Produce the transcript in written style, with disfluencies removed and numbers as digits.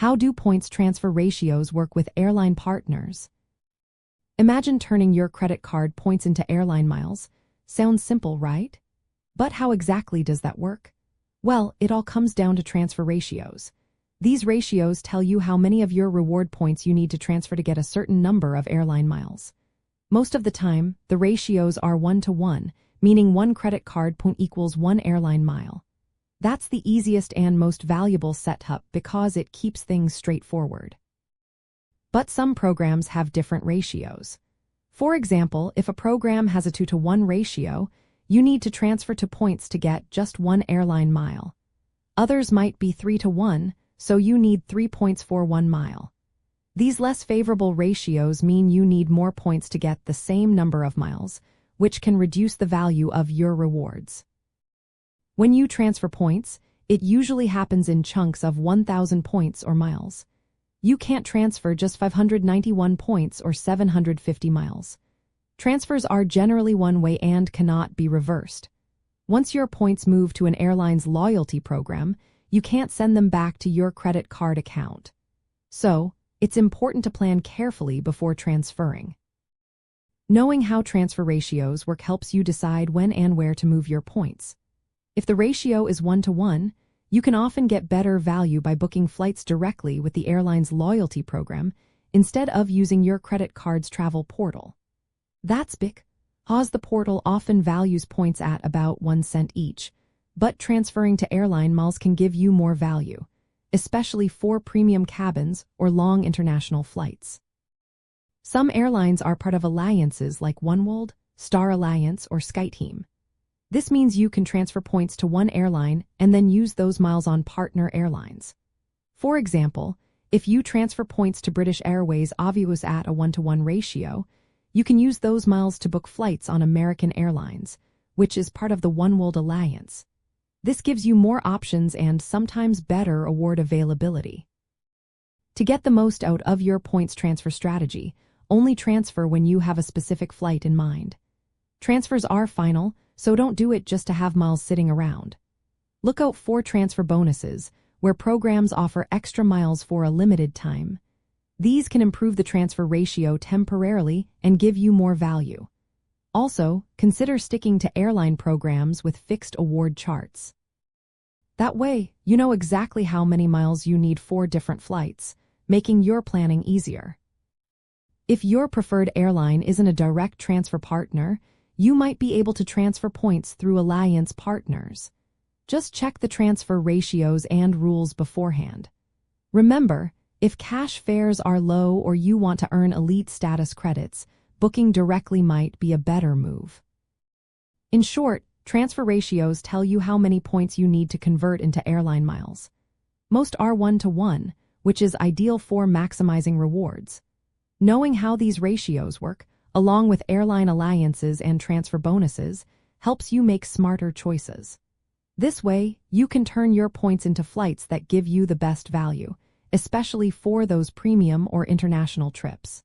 How do points transfer ratios work with airline partners? Imagine turning your credit card points into airline miles. Sounds simple, right? But how exactly does that work? Well, it all comes down to transfer ratios. These ratios tell you how many of your reward points you need to transfer to get a certain number of airline miles. Most of the time, the ratios are 1-to-1, meaning one credit card point equals one airline mile. That's the easiest and most valuable setup because it keeps things straightforward. But some programs have different ratios. For example, if a program has a 2-to-1 ratio, you need to transfer to points to get just one airline mile. Others might be 3-to-1, so you need 3 points for 1 mile. These less favorable ratios mean you need more points to get the same number of miles, which can reduce the value of your rewards. When you transfer points, it usually happens in chunks of 1,000 points or miles. You can't transfer just 591 points or 750 miles. Transfers are generally one-way and cannot be reversed. Once your points move to an airline's loyalty program, you can't send them back to your credit card account. So, it's important to plan carefully before transferring. Knowing how transfer ratios work helps you decide when and where to move your points. If the ratio is 1-to-1, you can often get better value by booking flights directly with the airline's loyalty program instead of using your credit card's travel portal. That's because the portal often values points at about 1 cent each, but transferring to airline miles can give you more value, especially for premium cabins or long international flights. Some airlines are part of alliances like oneworld, Star Alliance, or SkyTeam. This means you can transfer points to one airline and then use those miles on partner airlines. For example, if you transfer points to British Airways Avios at a 1-to-1 ratio, you can use those miles to book flights on American Airlines, which is part of the oneworld alliance. This gives you more options and sometimes better award availability. To get the most out of your points transfer strategy, only transfer when you have a specific flight in mind. Transfers are final, so don't do it just to have miles sitting around. Look out for transfer bonuses, where programs offer extra miles for a limited time. These can improve the transfer ratio temporarily and give you more value. Also, consider sticking to airline programs with fixed award charts. That way, you know exactly how many miles you need for different flights, making your planning easier. If your preferred airline isn't a direct transfer partner, you might be able to transfer points through alliance partners. Just check the transfer ratios and rules beforehand. Remember, if cash fares are low or you want to earn elite status credits, booking directly might be a better move. In short, transfer ratios tell you how many points you need to convert into airline miles. Most are 1-to-1, which is ideal for maximizing rewards. Knowing how these ratios work, along with airline alliances and transfer bonuses, helps you make smarter choices. This way, you can turn your points into flights that give you the best value, especially for those premium or international trips.